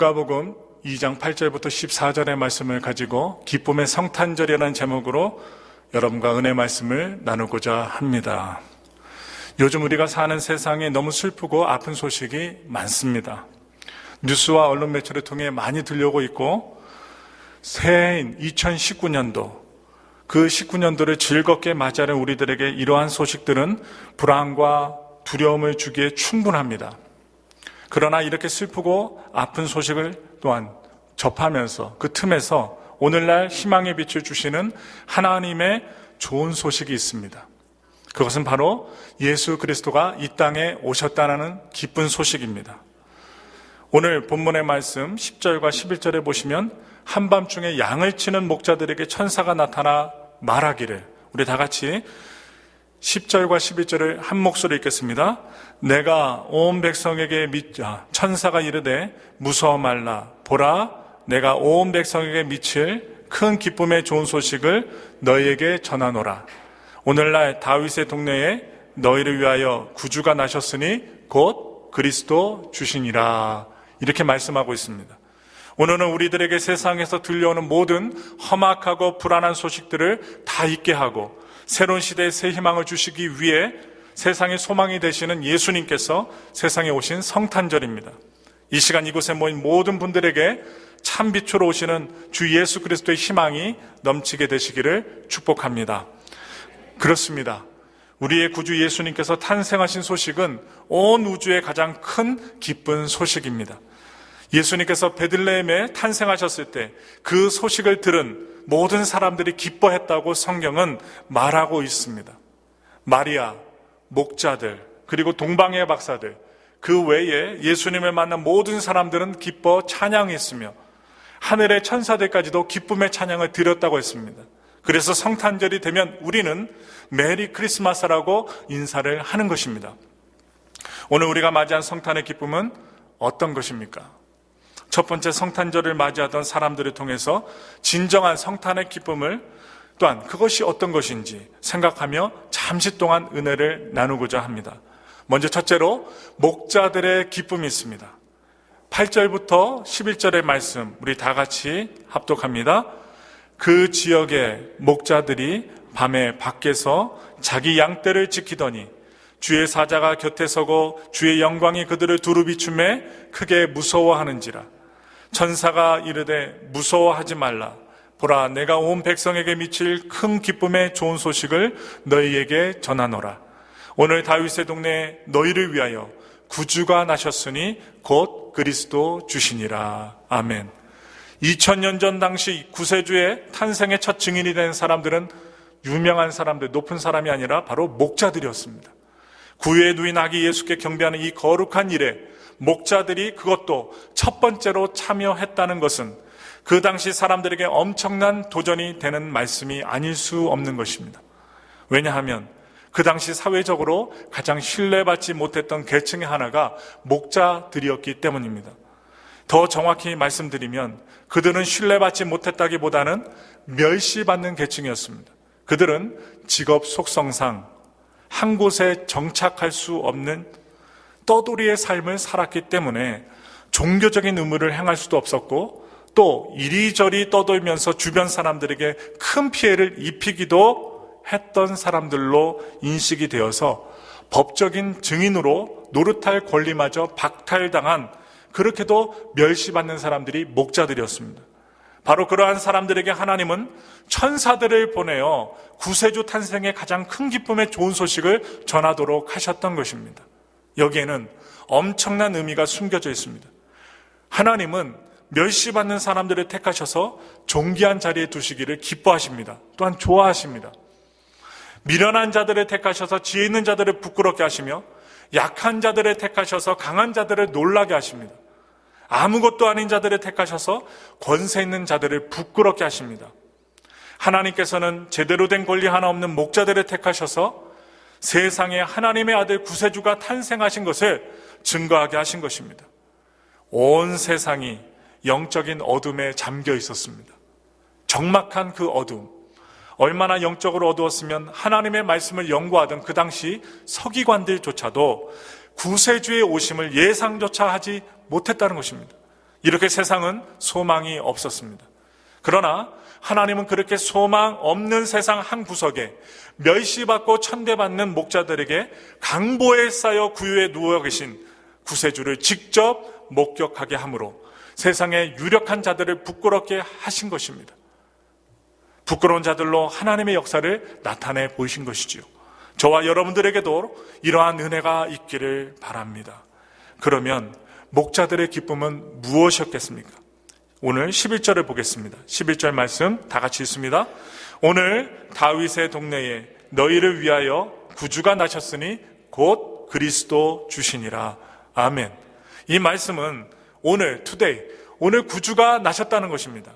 누가복음 2장 8절부터 14절의 말씀을 가지고 기쁨의 성탄절이라는 제목으로 여러분과 은혜 말씀을 나누고자 합니다. 요즘 우리가 사는 세상에 너무 슬프고 아픈 소식이 많습니다. 뉴스와 언론 매체를 통해 많이 들려오고 있고, 새해인 2019년도, 그 19년도를 즐겁게 맞이하는 우리들에게 이러한 소식들은 불안과 두려움을 주기에 충분합니다. 그러나 이렇게 슬프고 아픈 소식을 또한 접하면서 그 틈에서 오늘날 희망의 빛을 주시는 하나님의 좋은 소식이 있습니다. 그것은 바로 예수 그리스도가 이 땅에 오셨다는 기쁜 소식입니다. 오늘 본문의 말씀 10절과 11절에 보시면 한밤중에 양을 치는 목자들에게 천사가 나타나 말하기를, 우리 다 같이 10절과 11절을 한 목소리로 읽겠습니다. 내가 온 백성에게 천사가 이르되 무서워 말라. 보라, 내가 온 백성에게 미칠 큰 기쁨의 좋은 소식을 너희에게 전하노라. 오늘날 다윗의 동네에 너희를 위하여 구주가 나셨으니 곧 그리스도 주시니라. 이렇게 말씀하고 있습니다. 오늘은 우리들에게 세상에서 들려오는 모든 험악하고 불안한 소식들을 다 잊게 하고 새로운 시대의 새 희망을 주시기 위해 세상의 소망이 되시는 예수님께서 세상에 오신 성탄절입니다. 이 시간 이곳에 모인 모든 분들에게 참 빛으로 오시는 주 예수 그리스도의 희망이 넘치게 되시기를 축복합니다. 그렇습니다. 우리의 구주 예수님께서 탄생하신 소식은 온 우주의 가장 큰 기쁜 소식입니다. 예수님께서 베들레헴에 탄생하셨을 때 그 소식을 들은 모든 사람들이 기뻐했다고 성경은 말하고 있습니다. 마리아, 목자들, 그리고 동방의 박사들, 그 외에 예수님을 만난 모든 사람들은 기뻐 찬양했으며 하늘의 천사들까지도 기쁨의 찬양을 드렸다고 했습니다. 그래서 성탄절이 되면 우리는 메리 크리스마스라고 인사를 하는 것입니다. 오늘 우리가 맞이한 성탄의 기쁨은 어떤 것입니까? 첫 번째, 성탄절을 맞이하던 사람들을 통해서 진정한 성탄의 기쁨을, 또한 그것이 어떤 것인지 생각하며 잠시 동안 은혜를 나누고자 합니다. 먼저 첫째로 목자들의 기쁨이 있습니다. 8절부터 11절의 말씀 우리 다 같이 합독합니다. 그 지역의 목자들이 밤에 밖에서 자기 양떼를 지키더니 주의 사자가 곁에 서고 주의 영광이 그들을 두루 비추매 크게 무서워하는지라. 천사가 이르되 무서워하지 말라. 보라, 내가 온 백성에게 미칠 큰 기쁨의 좋은 소식을 너희에게 전하노라. 오늘 다윗의 동네에 너희를 위하여 구주가 나셨으니 곧 그리스도 주시니라. 아멘. 2000년 전 당시 구세주의 탄생의 첫 증인이 된 사람들은 유명한 사람들, 높은 사람이 아니라 바로 목자들이었습니다. 구유에 누인 아기 예수께 경배하는 이 거룩한 일에 목자들이 그것도 첫 번째로 참여했다는 것은 그 당시 사람들에게 엄청난 도전이 되는 말씀이 아닐 수 없는 것입니다. 왜냐하면 그 당시 사회적으로 가장 신뢰받지 못했던 계층의 하나가 목자들이었기 때문입니다. 더 정확히 말씀드리면 그들은 신뢰받지 못했다기보다는 멸시받는 계층이었습니다. 그들은 직업 속성상 한 곳에 정착할 수 없는 떠돌이의 삶을 살았기 때문에 종교적인 의무를 행할 수도 없었고, 또 이리저리 떠돌면서 주변 사람들에게 큰 피해를 입히기도 했던 사람들로 인식이 되어서 법적인 증인으로 노릇할 권리마저 박탈당한, 그렇게도 멸시받는 사람들이 목자들이었습니다. 바로 그러한 사람들에게 하나님은 천사들을 보내어 구세주 탄생의 가장 큰 기쁨의 좋은 소식을 전하도록 하셨던 것입니다. 여기에는 엄청난 의미가 숨겨져 있습니다. 하나님은 멸시받는 사람들을 택하셔서 존귀한 자리에 두시기를 기뻐하십니다. 또한 좋아하십니다. 미련한 자들을 택하셔서 지혜 있는 자들을 부끄럽게 하시며 약한 자들을 택하셔서 강한 자들을 놀라게 하십니다. 아무것도 아닌 자들을 택하셔서 권세 있는 자들을 부끄럽게 하십니다. 하나님께서는 제대로 된 권리 하나 없는 목자들을 택하셔서 세상에 하나님의 아들 구세주가 탄생하신 것을 증거하게 하신 것입니다. 온 세상이 영적인 어둠에 잠겨 있었습니다. 적막한 그 어둠, 얼마나 영적으로 어두웠으면 하나님의 말씀을 연구하던 그 당시 서기관들조차도 구세주의 오심을 예상조차 하지 못했다는 것입니다. 이렇게 세상은 소망이 없었습니다. 그러나 하나님은 그렇게 소망 없는 세상 한 구석에 멸시받고 천대받는 목자들에게 강보에 쌓여 구유에 누워 계신 구세주를 직접 목격하게 함으로 세상의 유력한 자들을 부끄럽게 하신 것입니다. 부끄러운 자들로 하나님의 역사를 나타내 보이신 것이지요. 저와 여러분들에게도 이러한 은혜가 있기를 바랍니다. 그러면 목자들의 기쁨은 무엇이었겠습니까? 오늘 11절을 보겠습니다. 11절 말씀 다 같이 읽습니다. 오늘 다윗의 동네에 너희를 위하여 구주가 나셨으니 곧 그리스도 주시니라. 아멘. 이 말씀은 오늘 구주가 나셨다는 것입니다.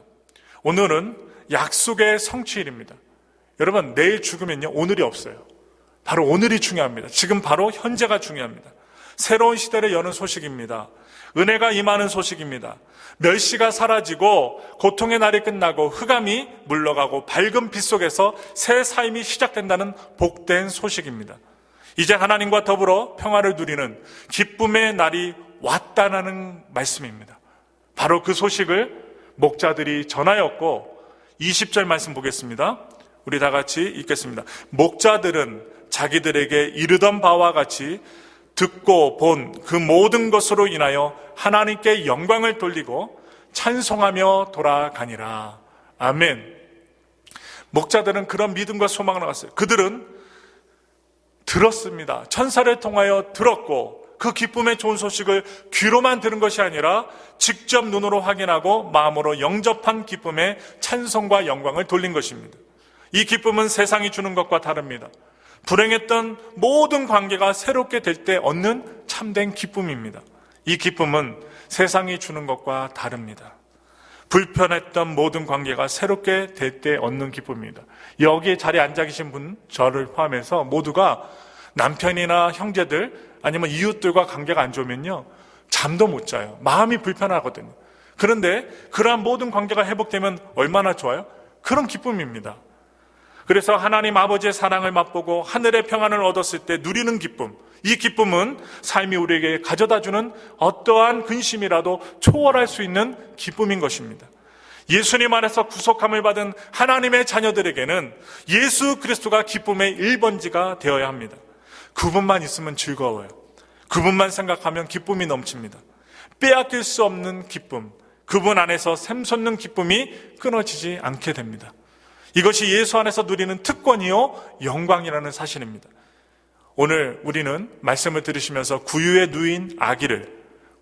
오늘은 약속의 성취일입니다. 여러분, 내일 죽으면요, 오늘이 없어요. 바로 오늘이 중요합니다. 지금 바로 현재가 중요합니다. 새로운 시대를 여는 소식입니다. 은혜가 임하는 소식입니다. 멸시가 사라지고 고통의 날이 끝나고 흑암이 물러가고 밝은 빛 속에서 새 삶이 시작된다는 복된 소식입니다. 이제 하나님과 더불어 평화를 누리는 기쁨의 날이 왔다는 말씀입니다. 바로 그 소식을 목자들이 전하였고 20절 말씀 보겠습니다. 우리 다 같이 읽겠습니다. 목자들은 자기들에게 이르던 바와 같이 듣고 본 그 모든 것으로 인하여 하나님께 영광을 돌리고 찬송하며 돌아가니라. 아멘. 목자들은 그런 믿음과 소망을 갖았어요. 그들은 들었습니다. 천사를 통하여 들었고 그 기쁨의 좋은 소식을 귀로만 들은 것이 아니라 직접 눈으로 확인하고 마음으로 영접한 기쁨의 찬송과 영광을 돌린 것입니다. 이 기쁨은 세상이 주는 것과 다릅니다. 불행했던 모든 관계가 새롭게 될 때 얻는 참된 기쁨입니다. 이 기쁨은 세상이 주는 것과 다릅니다. 불편했던 모든 관계가 새롭게 될 때 얻는 기쁨입니다. 여기 자리에 앉아 계신 분, 저를 포함해서 모두가 남편이나 형제들 아니면 이웃들과 관계가 안 좋으면요, 잠도 못 자요. 마음이 불편하거든요. 그런데 그러한 모든 관계가 회복되면 얼마나 좋아요? 그런 기쁨입니다. 그래서 하나님 아버지의 사랑을 맛보고 하늘의 평안을 얻었을 때 누리는 기쁨, 이 기쁨은 삶이 우리에게 가져다주는 어떠한 근심이라도 초월할 수 있는 기쁨인 것입니다. 예수님 안에서 구속함을 받은 하나님의 자녀들에게는 예수 그리스도가 기쁨의 1번지가 되어야 합니다. 그분만 있으면 즐거워요. 그분만 생각하면 기쁨이 넘칩니다. 빼앗길 수 없는 기쁨, 그분 안에서 샘솟는 기쁨이 끊어지지 않게 됩니다. 이것이 예수 안에서 누리는 특권이요 영광이라는 사실입니다. 오늘 우리는 말씀을 들으시면서 구유에 누인 아기를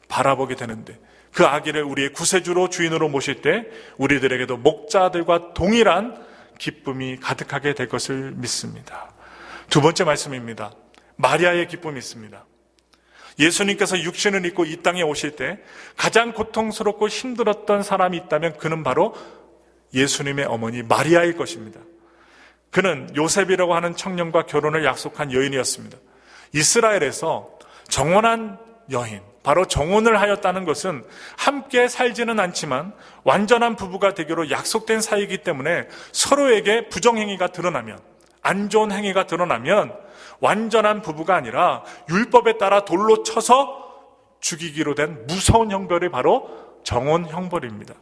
바라보게 되는데 그 아기를 우리의 구세주로 주인으로 모실 때 우리들에게도 목자들과 동일한 기쁨이 가득하게 될 것을 믿습니다. 두 번째 말씀입니다. 마리아의 기쁨이 있습니다. 예수님께서 육신을 입고 이 땅에 오실 때 가장 고통스럽고 힘들었던 사람이 있다면 그는 바로 예수님의 어머니 마리아일 것입니다. 그는 요셉이라고 하는 청년과 결혼을 약속한 여인이었습니다. 이스라엘에서 정혼한 여인, 바로 정혼을 하였다는 것은 함께 살지는 않지만 완전한 부부가 되기로 약속된 사이이기 때문에 서로에게 부정행위가 드러나면, 안 좋은 행위가 드러나면 완전한 부부가 아니라 율법에 따라 돌로 쳐서 죽이기로 된 무서운 형벌이 바로 정혼 형벌입니다.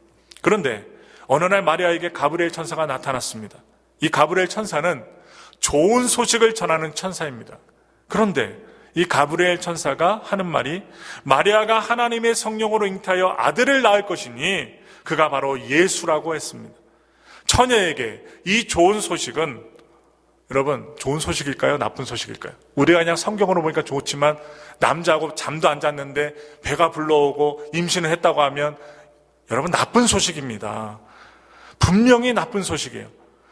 그런데 어느 날 마리아에게 가브리엘 천사가 나타났습니다. 이 가브리엘 천사는 좋은 소식을 전하는 천사입니다. 그런데 이 가브리엘 천사가 하는 말이 마리아가 하나님의 성령으로 잉태하여 아들을 낳을 것이니 그가 바로 예수라고 했습니다. 처녀에게 이 좋은 소식은 여러분 좋은 소식일까요? 나쁜 소식일까요? 우리가 그냥 성경으로 보니까 좋지만 남자하고 잠도 안 잤는데 배가 불러오고 임신을 했다고 하면 여러분 나쁜 소식입니다. 분명히 나쁜 소식이에요.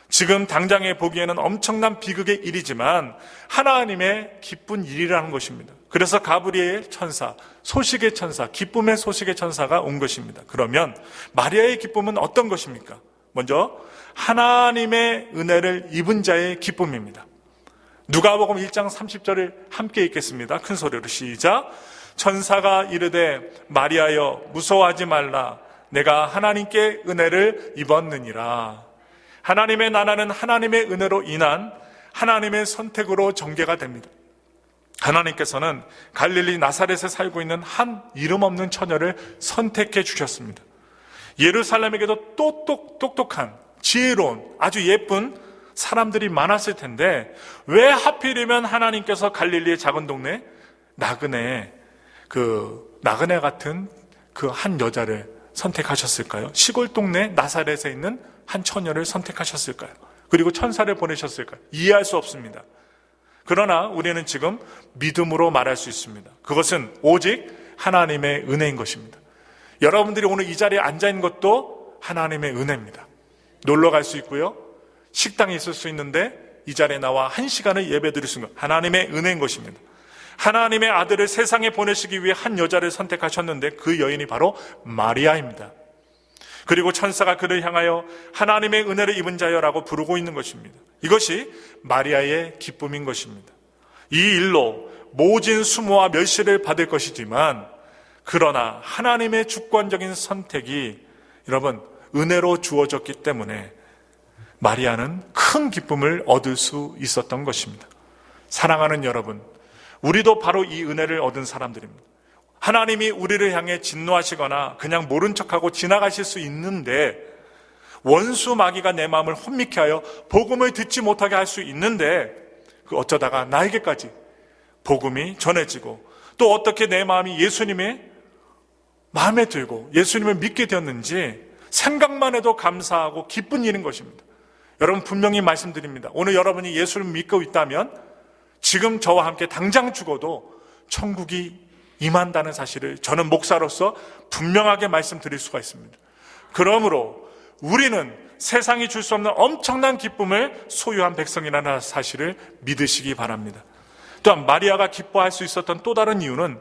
지금 당장에 보기에는 엄청난 비극의 일이지만 하나님의 기쁜 일이라는 것입니다. 그래서 가브리엘 천사, 소식의 천사, 기쁨의 소식의 천사가 온 것입니다. 그러면 마리아의 기쁨은 어떤 것입니까? 먼저 하나님의 은혜를 입은 자의 기쁨입니다. 누가복음 1장 30절을 함께 읽겠습니다. 큰 소리로 시작. 천사가 이르되 마리아여 무서워하지 말라. 내가 하나님께 은혜를 입었느니라. 하나님의 나라는 하나님의 은혜로 인한 하나님의 선택으로 전개가 됩니다. 하나님께서는 갈릴리 나사렛에 살고 있는 한 이름 없는 처녀를 선택해 주셨습니다. 예루살렘에게도 똑똑한 지혜로운 아주 예쁜 사람들이 많았을 텐데 왜 하필이면 하나님께서 갈릴리의 작은 동네 나그네 같은 그 한 여자를 선택하셨을까요? 시골 동네 나사렛에 있는 한 처녀를 선택하셨을까요? 그리고 천사를 보내셨을까요? 이해할 수 없습니다. 그러나 우리는 지금 믿음으로 말할 수 있습니다. 그것은 오직 하나님의 은혜인 것입니다. 여러분들이 오늘 이 자리에 앉아있는 것도 하나님의 은혜입니다. 놀러 갈 수 있고요, 식당에 있을 수 있는데 이 자리에 나와 1시간을 예배 드릴 수 있는 것, 하나님의 은혜인 것입니다. 하나님의 아들을 세상에 보내시기 위해 한 여자를 선택하셨는데 그 여인이 바로 마리아입니다. 그리고 천사가 그를 향하여 하나님의 은혜를 입은 자여라고 부르고 있는 것입니다. 이것이 마리아의 기쁨인 것입니다. 이 일로 모진 수모와 멸시를 받을 것이지만 그러나 하나님의 주권적인 선택이 여러분 은혜로 주어졌기 때문에 마리아는 큰 기쁨을 얻을 수 있었던 것입니다. 사랑하는 여러분, 우리도 바로 이 은혜를 얻은 사람들입니다. 하나님이 우리를 향해 진노하시거나 그냥 모른 척하고 지나가실 수 있는데, 원수 마귀가 내 마음을 혼미케 하여 복음을 듣지 못하게 할 수 있는데, 어쩌다가 나에게까지 복음이 전해지고 또 어떻게 내 마음이 예수님의 마음에 들고 예수님을 믿게 되었는지 생각만 해도 감사하고 기쁜 일인 것입니다. 여러분, 분명히 말씀드립니다. 오늘 여러분이 예수를 믿고 있다면 지금 저와 함께 당장 죽어도 천국이 임한다는 사실을 저는 목사로서 분명하게 말씀드릴 수가 있습니다. 그러므로 우리는 세상이 줄 수 없는 엄청난 기쁨을 소유한 백성이라는 사실을 믿으시기 바랍니다. 또한 마리아가 기뻐할 수 있었던 또 다른 이유는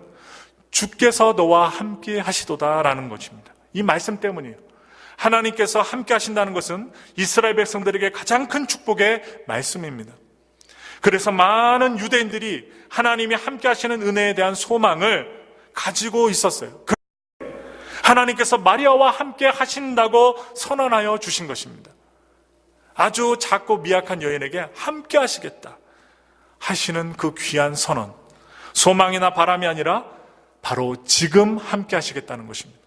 주께서 너와 함께 하시도다라는 것입니다. 이 말씀 때문이에요. 하나님께서 함께 하신다는 것은 이스라엘 백성들에게 가장 큰 축복의 말씀입니다. 그래서 많은 유대인들이 하나님이 함께 하시는 은혜에 대한 소망을 가지고 있었어요. 하나님께서 마리아와 함께 하신다고 선언하여 주신 것입니다. 아주 작고 미약한 여인에게 함께 하시겠다 하시는 그 귀한 선언, 소망이나 바람이 아니라 바로 지금 함께 하시겠다는 것입니다.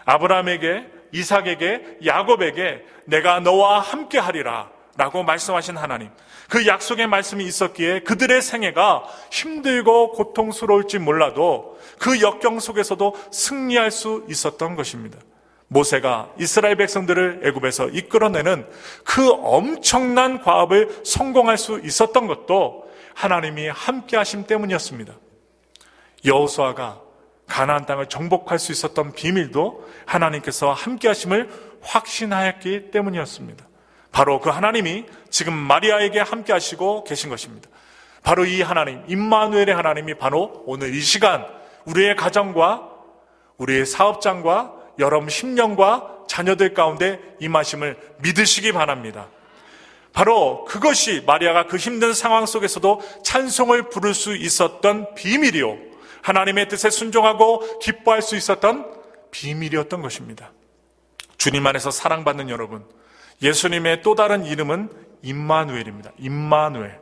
아브라함에게, 이삭에게, 야곱에게 내가 너와 함께 하리라 라고 말씀하신 하나님, 그 약속의 말씀이 있었기에 그들의 생애가 힘들고 고통스러울지 몰라도 그 역경 속에서도 승리할 수 있었던 것입니다. 모세가 이스라엘 백성들을 애굽에서 이끌어내는 그 엄청난 과업을 성공할 수 있었던 것도 하나님이 함께 하심 때문이었습니다. 여호수아가 가나안 땅을 정복할 수 있었던 비밀도 하나님께서 함께 하심을 확신하였기 때문이었습니다. 바로 그 하나님이 지금 마리아에게 함께 하시고 계신 것입니다. 바로 이 하나님, 임마누엘의 하나님이 바로 오늘 이 시간 우리의 가정과 우리의 사업장과 여러분 심령과 자녀들 가운데 임하심을 믿으시기 바랍니다. 바로 그것이 마리아가 그 힘든 상황 속에서도 찬송을 부를 수 있었던 비밀이요, 하나님의 뜻에 순종하고 기뻐할 수 있었던 비밀이었던 것입니다. 주님 안에서 사랑받는 여러분, 예수님의 또 다른 이름은 임마누엘입니다. 임마누엘,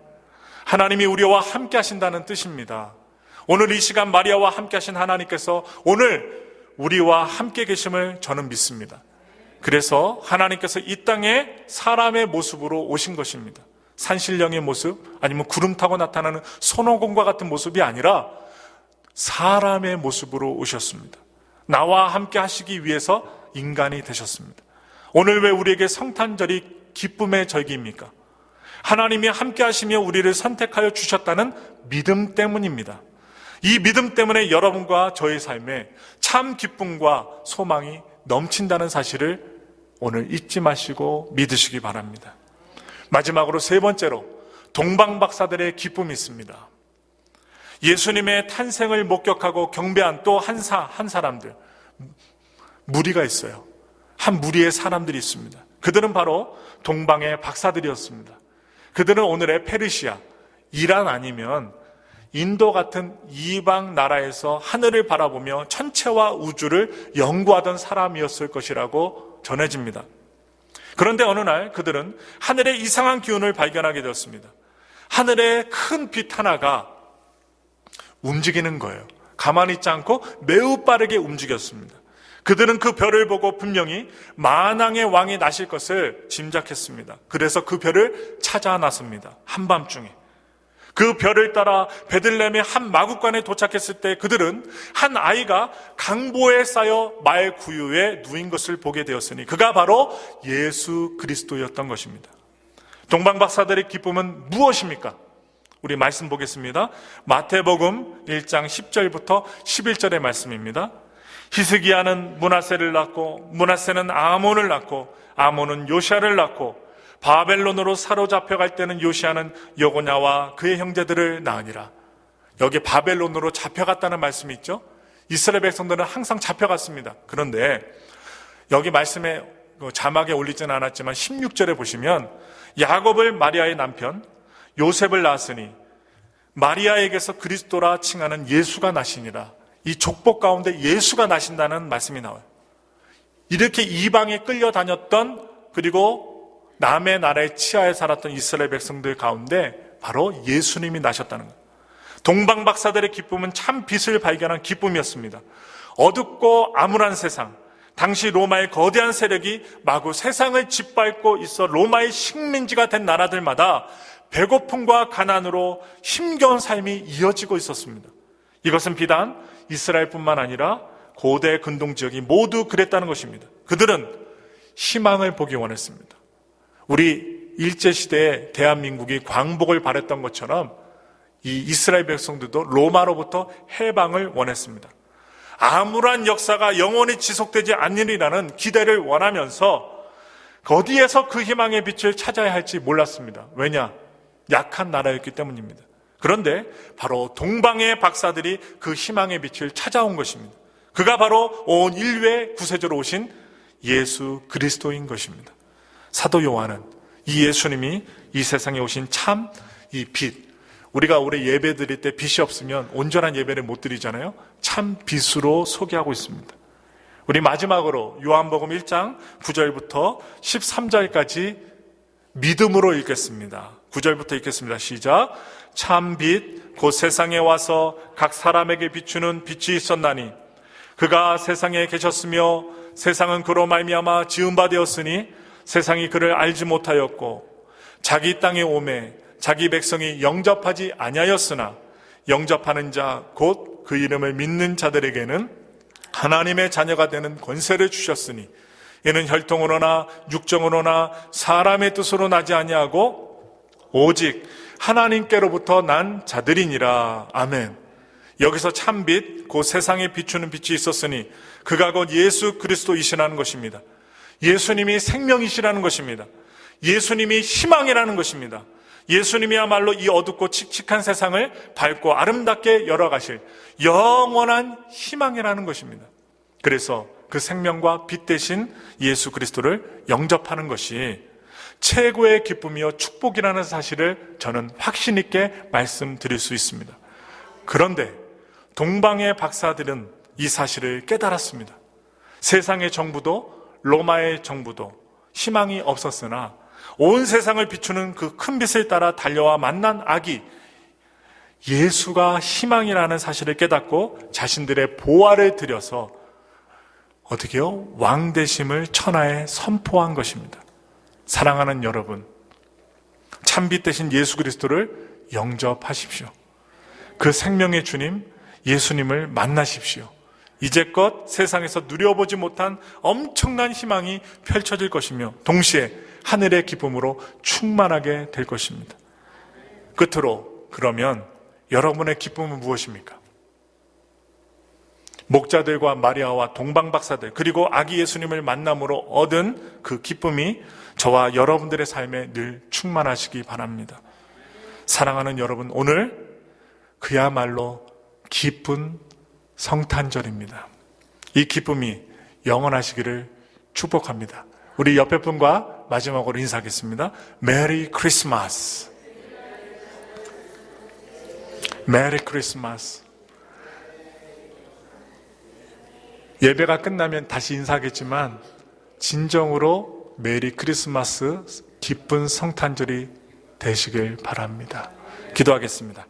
하나님이 우리와 함께 하신다는 뜻입니다. 오늘 이 시간 마리아와 함께 하신 하나님께서 오늘 우리와 함께 계심을 저는 믿습니다. 그래서 하나님께서 이 땅에 사람의 모습으로 오신 것입니다. 산신령의 모습, 아니면 구름 타고 나타나는 손오공과 같은 모습이 아니라 사람의 모습으로 오셨습니다. 나와 함께 하시기 위해서 인간이 되셨습니다. 오늘 왜 우리에게 성탄절이 기쁨의 절기입니까? 하나님이 함께 하시며 우리를 선택하여 주셨다는 믿음 때문입니다. 이 믿음 때문에 여러분과 저의 삶에 참 기쁨과 소망이 넘친다는 사실을 오늘 잊지 마시고 믿으시기 바랍니다. 마지막으로 세 번째로 동방박사들의 기쁨이 있습니다. 예수님의 탄생을 목격하고 경배한 또 한 사람들, 무리가 있어요. 한 무리의 사람들이 있습니다. 그들은 바로 동방의 박사들이었습니다. 그들은 오늘의 페르시아, 이란 아니면 인도 같은 이방 나라에서 하늘을 바라보며 천체와 우주를 연구하던 사람이었을 것이라고 전해집니다. 그런데 어느 날 그들은 하늘의 이상한 기운을 발견하게 되었습니다. 하늘에 큰 빛 하나가 움직이는 거예요. 가만히 있지 않고 매우 빠르게 움직였습니다. 그들은 그 별을 보고 분명히 만왕의 왕이 나실 것을 짐작했습니다. 그래서 그 별을 찾아 나섭니다. 한밤중에. 그 별을 따라 베들레헴의 한 마구간에 도착했을 때 그들은 한 아이가 강보에 쌓여 말 구유에 누인 것을 보게 되었으니 그가 바로 예수 그리스도였던 것입니다. 동방박사들의 기쁨은 무엇입니까? 우리 말씀 보겠습니다. 마태복음 1장 10절부터 11절의 말씀입니다. 히스기야는 므낫세를 낳고 므낫세는 아몬을 낳고 아몬은 요시야를 낳고 바벨론으로 사로잡혀갈 때는 요시야는 여고냐와 그의 형제들을 낳으니라. 여기 바벨론으로 잡혀갔다는 말씀이 있죠. 이스라엘 백성들은 항상 잡혀갔습니다. 그런데 여기 말씀에 자막에 올리지는 않았지만 16절에 보시면 야곱을 마리아의 남편 요셉을 낳았으니 마리아에게서 그리스도라 칭하는 예수가 나시니라. 이 족복 가운데 예수가 나신다는 말씀이 나와요. 이렇게 이방에 끌려다녔던 그리고 남의 나라의 치하에 살았던 이스라엘 백성들 가운데 바로 예수님이 나셨다는 거예요. 동방박사들의 기쁨은 참 빛을 발견한 기쁨이었습니다. 어둡고 암울한 세상, 당시 로마의 거대한 세력이 마구 세상을 짓밟고 있어 로마의 식민지가 된 나라들마다 배고픔과 가난으로 힘겨운 삶이 이어지고 있었습니다. 이것은 비단 이스라엘뿐만 아니라 고대 근동 지역이 모두 그랬다는 것입니다. 그들은 희망을 보기 원했습니다. 우리 일제시대에 대한민국이 광복을 바랬던 것처럼 이 이스라엘 백성들도 로마로부터 해방을 원했습니다. 암울한 역사가 영원히 지속되지 않으리라는 기대를 원하면서 어디에서 그 희망의 빛을 찾아야 할지 몰랐습니다. 왜냐? 약한 나라였기 때문입니다. 그런데 바로 동방의 박사들이 그 희망의 빛을 찾아온 것입니다. 그가 바로 온 인류의 구세주로 오신 예수 그리스도인 것입니다. 사도 요한은 이 예수님이 이 세상에 오신 참 이 빛, 우리가 올해 예배 드릴 때 빛이 없으면 온전한 예배를 못 드리잖아요. 참 빛으로 소개하고 있습니다. 우리 마지막으로 요한복음 1장 9절부터 13절까지 믿음으로 읽겠습니다. 9절부터 읽겠습니다. 시작. 참 빛, 곧 세상에 와서 각 사람에게 비추는 빛이 있었나니 그가 세상에 계셨으며 세상은 그로 말미암아 지은 바 되었으니 세상이 그를 알지 못하였고 자기 땅에 오매 자기 백성이 영접하지 아니하였으나 영접하는 자 곧 그 이름을 믿는 자들에게는 하나님의 자녀가 되는 권세를 주셨으니 이는 혈통으로나 육정으로나 사람의 뜻으로 나지 아니하고 오직 하나님께로부터 난 자들이니라. 아멘. 여기서 참빛 곧 세상에 비추는 빛이 있었으니 그가 곧 예수 그리스도이시라는 것입니다. 예수님이 생명이시라는 것입니다. 예수님이 희망이라는 것입니다. 예수님이야말로 이 어둡고 칙칙한 세상을 밝고 아름답게 열어가실 영원한 희망이라는 것입니다. 그래서 그 생명과 빛 대신 예수 그리스도를 영접하는 것이 최고의 기쁨이요 축복이라는 사실을 저는 확신 있게 말씀드릴 수 있습니다. 그런데 동방의 박사들은 이 사실을 깨달았습니다. 세상의 정부도 로마의 정부도 희망이 없었으나 온 세상을 비추는 그 큰 빛을 따라 달려와 만난 아기 예수가 희망이라는 사실을 깨닫고 자신들의 보화를 들여서 어떻게요? 왕대심을 천하에 선포한 것입니다. 사랑하는 여러분, 참빛 대신 예수 그리스도를 영접하십시오. 그 생명의 주님 예수님을 만나십시오. 이제껏 세상에서 누려보지 못한 엄청난 희망이 펼쳐질 것이며 동시에 하늘의 기쁨으로 충만하게 될 것입니다. 끝으로 그러면 여러분의 기쁨은 무엇입니까? 목자들과 마리아와 동방박사들 그리고 아기 예수님을 만남으로 얻은 그 기쁨이 저와 여러분들의 삶에 늘 충만하시기 바랍니다. 사랑하는 여러분, 오늘 그야말로 기쁜 성탄절입니다. 이 기쁨이 영원하시기를 축복합니다. 우리 옆에 분과 마지막으로 인사하겠습니다. 메리 크리스마스. 메리 크리스마스. 예배가 끝나면 다시 인사하겠지만 진정으로 메리 크리스마스 기쁜 성탄절이 되시길 바랍니다. 기도하겠습니다.